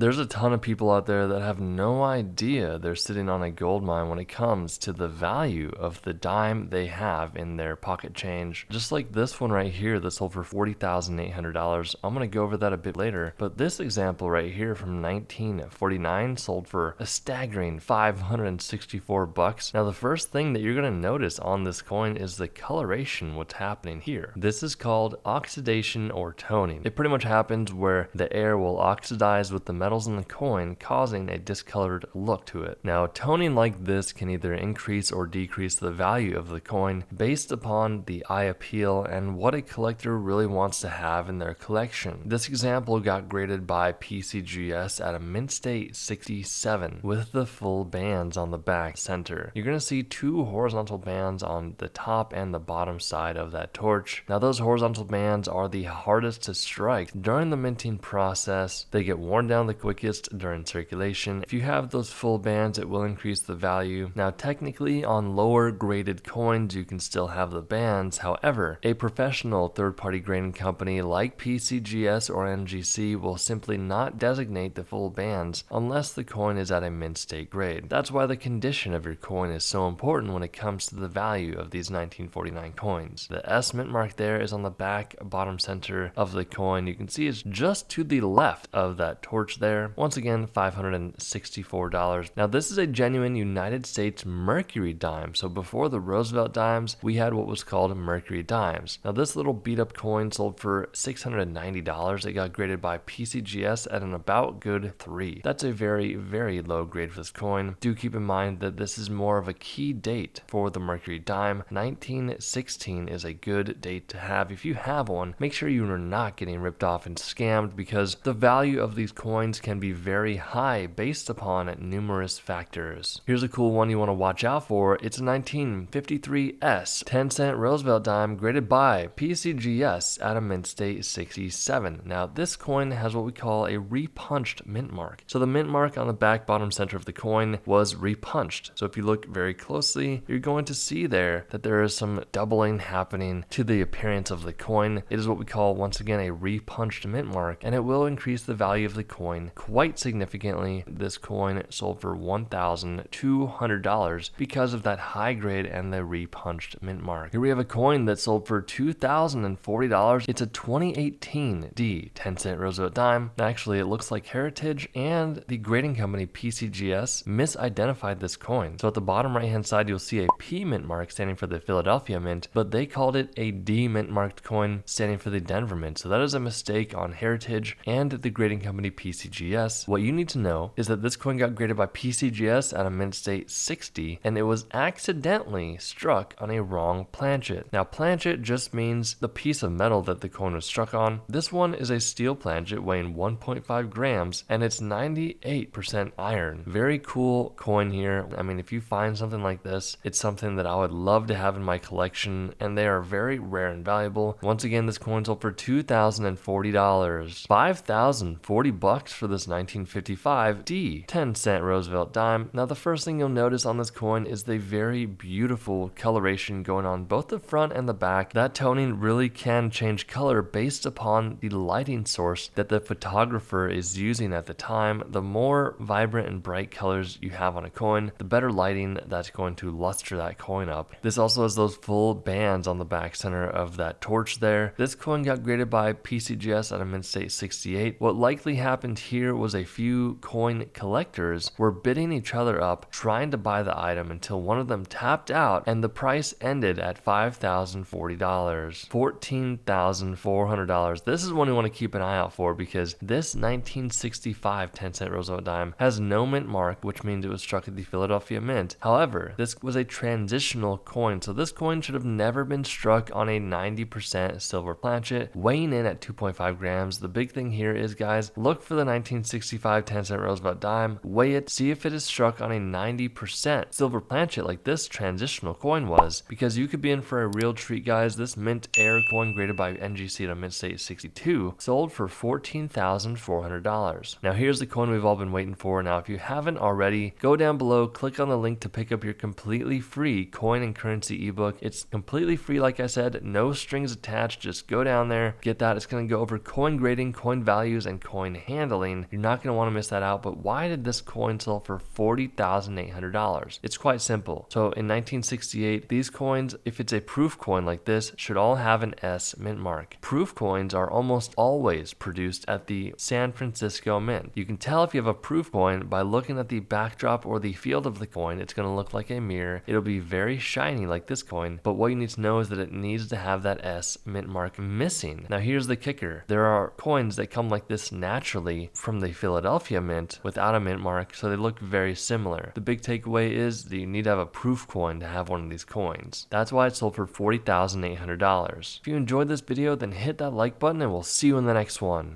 There's a ton of people out there that have no idea they're sitting on a gold mine when it comes to the value of the dime they have in their pocket change. Just like this one right here that sold for $40,800. I'm going to go over that a bit later, but this example right here from 1949 sold for a staggering $564. Now the first thing that you're going to notice on this coin is the coloration, what's happening here. This is called oxidation or toning. It pretty much happens where the air will oxidize with the metals in the coin, causing a discolored look to it. Now, toning like this can either increase or decrease the value of the coin based upon the eye appeal and what a collector really wants to have in their collection. This example got graded by PCGS at a mint state 67 with the full bands on the back center. You're going to see two horizontal bands on the top and the bottom side of that torch. Now, those horizontal bands are the hardest to strike during the minting process. They get worn down the quickest during circulation. If you have those full bands, it will increase the value. Now, technically on lower graded coins, you can still have the bands. However, a professional third-party grading company like PCGS or NGC will simply not designate the full bands unless the coin is at a mint state grade. That's why the condition of your coin is so important when it comes to the value of these 1949 coins. The S mint mark there is on the back bottom center of the coin. You can see it's just to the left of that torch there. Once again, $564. Now this is a genuine United States Mercury dime. So before the Roosevelt dimes, we had what was called Mercury dimes. Now this little beat up coin sold for $690. It got graded by PCGS at an about good 3. That's a very, very low grade for this coin. Do keep in mind that this is more of a key date for the Mercury dime. 1916 is a good date to have. If you have one, make sure you are not getting ripped off and scammed, because the value of these coins can be very high based upon numerous factors. Here's a cool one you want to watch out for. It's a 1953S 10-cent Roosevelt dime graded by PCGS at a mint state 67. Now this coin has what we call a repunched mint mark. So the mint mark on the back bottom center of the coin was repunched. So if you look very closely, you're going to see there that there is some doubling happening to the appearance of the coin. It is what we call, once again, a repunched mint mark, and it will increase the value of the coin quite significantly. This coin sold for $1,200 because of that high grade and the repunched mint mark. Here we have a coin that sold for $2,040. It's a 2018 D 10-cent Roosevelt dime. Actually, it looks like Heritage and the grading company PCGS misidentified this coin. So at the bottom right hand side, you'll see a P mint mark standing for the Philadelphia Mint, but they called it a D mint marked coin standing for the Denver Mint. So that is a mistake on Heritage and the grading company PCGS. What you need to know is that this coin got graded by PCGS at a mint state 60, and it was accidentally struck on a wrong planchet. Now planchet just means the piece of metal that the coin was struck on. This one is a steel planchet weighing 1.5 grams, and it's 98% iron. Very cool coin here. I mean, if you find something like this, it's something that I would love to have in my collection, and they are very rare and valuable. Once again, this coin sold for $2,040. $5,040 for this 1955 D 10-cent Roosevelt dime. Now the first thing you'll notice on this coin is the very beautiful coloration going on both the front and the back. That toning really can change color based upon the lighting source that the photographer is using at the time. The more vibrant and bright colors you have on a coin, the better lighting that's going to luster that coin up. This also has those full bands on the back center of that torch there. This coin got graded by PCGS at a mint state 68. What likely happened here was a few coin collectors were bidding each other up, trying to buy the item until one of them tapped out and the price ended at $5,040. $14,400. This is one you want to keep an eye out for, because this 1965 10-cent Roosevelt dime has no mint mark, which means it was struck at the Philadelphia Mint. However, this was a transitional coin, so this coin should have never been struck on a 90% silver planchet, weighing in at 2.5 grams. The big thing here is, guys, look for the 1965 10-cent Roosevelt dime, weigh it, see if it is struck on a 90% silver planchet like this transitional coin was, because you could be in for a real treat, guys. This mint air coin graded by NGC at a mint state 62 sold for $14,400. Now here's the coin we've all been waiting for. Now if you haven't already, go down below, click on the link to pick up your completely free coin and currency ebook. It's completely free, like I said, no strings attached. Just go down there, get that. It's going to go over coin grading, coin values, and coin handling. coin. You're not going to want to miss that out. But why did this coin sell for $40,800? It's quite simple. So in 1968, these coins, if it's a proof coin like this, should all have an S mint mark. Proof coins are almost always produced at the San Francisco Mint. You can tell if you have a proof coin by looking at the backdrop or the field of the coin. It's going to look like a mirror. It'll be very shiny like this coin, but what you need to know is that it needs to have that S mint mark missing. Now here's the kicker. There are coins that come like this naturally from the Philadelphia Mint without a mint mark, so they look very similar. The big takeaway is that you need to have a proof coin to have one of these coins. That's why it sold for $40,800. If you enjoyed this video, then hit that like button and we'll see you in the next one.